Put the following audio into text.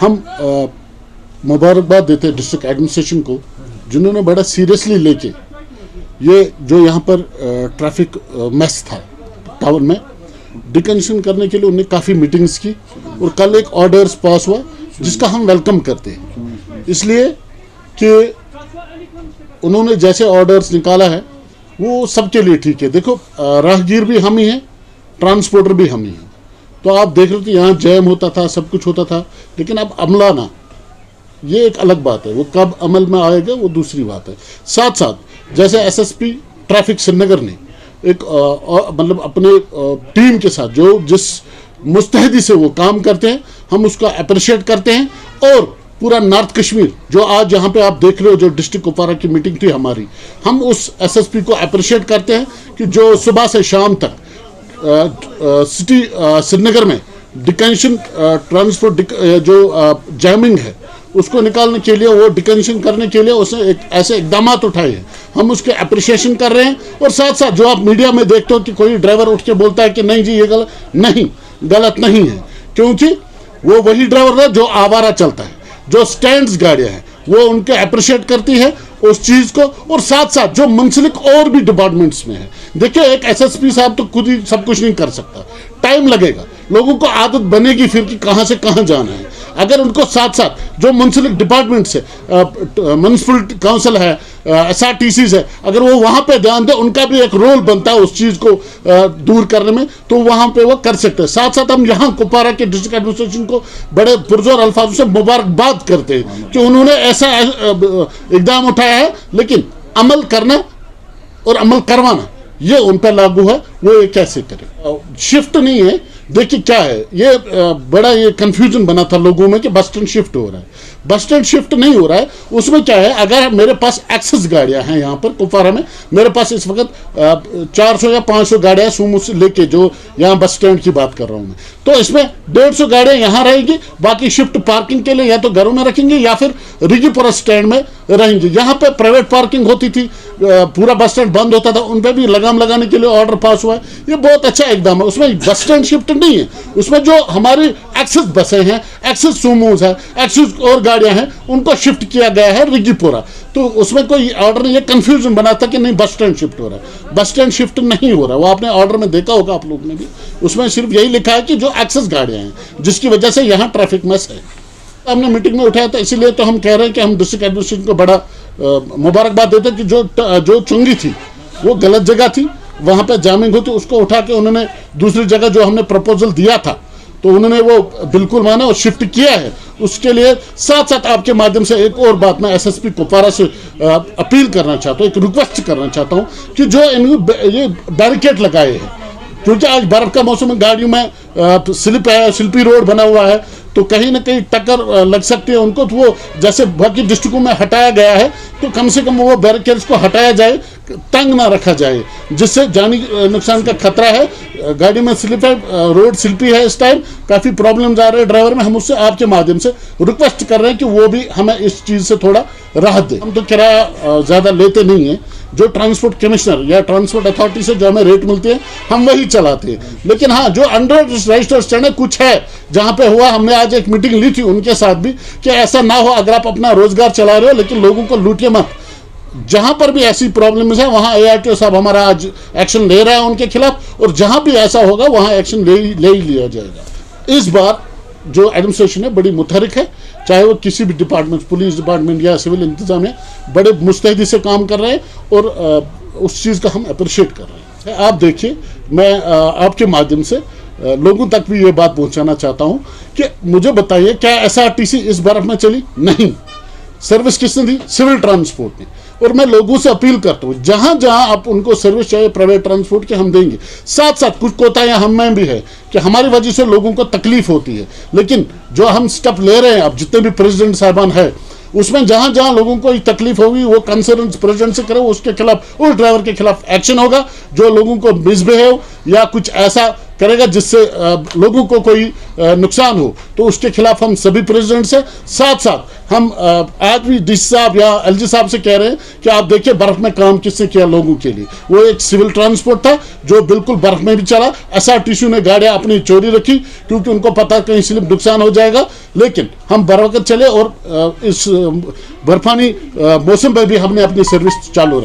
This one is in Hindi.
हम मुबारकबाद देते हैं डिस्ट्रिक्ट एडमिनिस्ट्रेशन को, जिन्होंने बड़ा सीरियसली लेके ये जो यहाँ पर ट्रैफिक मेस था टाउन में डिकंशन करने के लिए उन्हें काफ़ी मीटिंग्स की और कल एक ऑर्डर्स पास हुआ जिसका हम वेलकम करते हैं, इसलिए कि उन्होंने जैसे ऑर्डर्स निकाला है वो सबके लिए ठीक है। देखो राहगीर भी हम ही हैं, ट्रांसपोर्टर भी हम ही हैं, तो आप देख रहे थे यहाँ जैम होता था, सब कुछ होता था, लेकिन अब अमलाना ये एक अलग बात है, वो कब अमल में आएगा वो दूसरी बात है। साथ साथ जैसे एसएसपी ट्रैफिक श्रीनगर ने एक मतलब अपने टीम के साथ जो जिस मुस्तैदी से वो काम करते हैं हम उसका अप्रिशिएट करते हैं, और पूरा नॉर्थ कश्मीर जो आज यहाँ पे आप देख रहे हो जो डिस्ट्रिक्ट कुपवारा की मीटिंग थी हमारी, हम उस एसएसपी को अप्रिशिएट करते हैं कि जो सुबह से शाम तक सिटी श्रीनगर में डिटेंशन ट्रांसपोर्ट जो जैमिंग है उसको निकालने के लिए, वो डिटेंशन करने के लिए उसने ऐसे इकदाम उठाए हैं, हम उसके अप्रिशिएशन कर रहे हैं। और साथ साथ जो आप मीडिया में देखते हो कि कोई ड्राइवर उठ के बोलता है कि नहीं जी ये गलत नहीं है, क्योंकि वो वही ड्राइवर है जो आवारा चलता है, जो स्टैंड्स गाड़ियाँ हैं वो उनके अप्रिशिएट करती है उस चीज़ को। और साथ साथ जो मुंसलिक और भी डिपार्टमेंट्स में है, देखिए एक एसएसपी साहब तो खुद ही सब कुछ नहीं कर सकता, टाइम लगेगा, लोगों को आदत बनेगी फिर कि कहाँ से कहाँ जाना है। अगर उनको साथ साथ जो मुंसलिक डिपार्टमेंट्स है, म्यूनिसिपल काउंसिल है, एसआरटीसीज है, अगर वो वहाँ पे ध्यान दे, उनका भी एक रोल बनता है उस चीज़ को दूर करने में, तो वहाँ पे वो कर सकते हैं। साथ साथ हम यहाँ कुपवारा के डिस्ट्रिक्ट एडमिनिस्ट्रेशन को बड़े पुरजोर अल्फाजों से मुबारकबाद करते हैं कि उन्होंने ऐसा इक़दाम उठाया है, लेकिन अमल करना और अमल करवाना ये उन पर लागू है, वो ये कैसे करें। शिफ्ट नहीं है, देखिए क्या है ये बड़ा ये कंफ्यूजन बना था लोगों में कि बस स्टैंड शिफ्ट हो रहा है, बस स्टैंड शिफ्ट नहीं हो रहा है। उसमें क्या है, अगर मेरे पास एक्सेस गाड़ियां हैं यहाँ पर कुपवारा में, मेरे पास इस वक्त 400 या 500 गाड़ियां सुमो से लेके जो यहाँ बस स्टैंड की बात कर रहा हूँ मैं, तो इसमें 150 गाड़ियां यहाँ रहेगी, बाकी शिफ्ट पार्किंग के लिए या तो घरों में रखेंगे या फिर रिगीपुरा स्टैंड में रहेंगे। यहाँ पे प्राइवेट पार्किंग होती थी, पूरा बस स्टैंड बंद होता था, उन पर भी लगाम लगाने के लिए ऑर्डर पास हुआ है, ये बहुत अच्छा एकदम है। उसमें बस स्टैंड शिफ्ट नहीं है, उसमें जो हमारी एक्सेस बसें हैं, एक्सेस सुमोस है, एक्सेस और गाड़ियां हैं, उनको शिफ्ट किया गया है रिगीपुरा। तो उसमें कोई ऑर्डर नहीं है, कंफ्यूजन बना था कि नहीं बस स्टैंड शिफ्ट हो रहा है, बस स्टैंड शिफ्ट नहीं हो रहा है, वो आपने ऑर्डर में देखा होगा आप लोगों ने भी, उसमें सिर्फ यही लिखा है कि जो एक्सेस गाड़ियां हैं जिसकी वजह से यहाँ ट्रैफिक मेस है। हमने मीटिंग में उठाया था, इसीलिए तो हम कह रहे हैं कि हम डिस्ट्रिक्ट एडमिनिस्ट्रेशन को बड़ा मुबारकबाद देते हैं कि जो चुंगी थी वो गलत जगह थी, वहाँ पे जामिंग होती, उसको उठा के उन्होंने दूसरी जगह जो हमने प्रपोजल दिया था तो उन्होंने वो बिल्कुल माना और शिफ्ट किया है। उसके लिए साथ साथ आपके माध्यम से एक और बात मैं एसएसपी कुपवारा से अपील करना चाहता हूँ, एक रिक्वेस्ट करना चाहता हूँ कि जो ये बैरिकेड लगाए हैं, क्योंकि आज बर्फ का मौसम में गाड़ियों में स्लिप है, स्लिपी रोड बना हुआ है, तो कहीं ना कहीं टक्कर लग सकती है उनको, तो वो जैसे बाकी डिस्ट्रिक्टों में हटाया गया है तो कम से कम वो बैरिकेड्स को हटाया जाए, तंग ना रखा जाए, जिससे जानी नुकसान का खतरा है। गाड़ी में स्लिप है, रोड स्लिपी है, इस टाइम काफ़ी प्रॉब्लम्स आ रहे हैं ड्राइवर में। हम उससे आपके माध्यम से रिक्वेस्ट कर रहे हैं कि वो भी हमें इस चीज़ से थोड़ा राहत दे। हम तो किराया ज़्यादा लेते नहीं हैं, जो ट्रांसपोर्ट कमिश्नर या ट्रांसपोर्ट अथॉरिटी से जो हमें रेट मिलते हैं हम वही चलाते हैं। लेकिन हाँ, जो अंडर रजिस्टर्ड स्टैंड है कुछ है जहाँ पे हुआ, हमने आज एक मीटिंग ली थी उनके साथ भी कि ऐसा ना हो, अगर आप अपना रोजगार चला रहे हो लेकिन लोगों को लूटिए मत। जहाँ पर भी ऐसी प्रॉब्लम्स है वहाँ ARTO साहब हमारा आज एक्शन ले रहा है उनके खिलाफ, और जहाँ भी ऐसा होगा वहाँ एक्शन ले ही लिया जाएगा। इस बार जो एडमिनिस्ट्रेशन है बड़ी मुतहरिक है, चाहे वो किसी भी डिपार्टमेंट, पुलिस डिपार्टमेंट या सिविल इंतजामिया, बड़े मुस्तैदी से काम कर रहे हैं और उस चीज़ का हम अप्रिशिएट कर रहे हैं। आप देखिए, मैं आपके माध्यम से लोगों तक भी ये बात पहुंचाना चाहता हूं कि मुझे बताइए, क्या SRTC इस बर्फ में चली? नहीं। सर्विस किसने दी? सिविल ट्रांसपोर्ट ने। और मैं लोगों से अपील करता हूँ, जहाँ जहाँ आप उनको सर्विस चाहिए प्राइवेट ट्रांसपोर्ट की, हम देंगे। साथ साथ कुछ कोताहियाँ हम में भी है कि हमारी वजह से लोगों को तकलीफ होती है, लेकिन जो हम स्टेप ले रहे हैं, अब जितने भी प्रेसिडेंट साहबान है, उसमें जहाँ जहाँ लोगों को तकलीफ होगी वो कंसर्न प्रेसिडेंट से करे, उसके खिलाफ, उस ड्राइवर के खिलाफ एक्शन होगा जो लोगों को मिसबिहेव या कुछ ऐसा करेगा जिससे लोगों को कोई नुकसान हो, तो उसके खिलाफ हम सभी प्रेसिडेंट से साथ साथ हम आज भी डी साहब या एलजी साहब से कह रहे हैं कि आप देखिए बर्फ में काम किससे किया लोगों के लिए। वो एक सिविल ट्रांसपोर्ट था जो बिल्कुल बर्फ में भी चला। एसआरटीसी ने गाड़ियां अपनी चोरी रखी क्योंकि उनको पता कहीं स्लिप नुकसान हो जाएगा, लेकिन हम बर वक्त चले और इस बर्फानी मौसम में भी हमने अपनी सर्विस चालू रखी।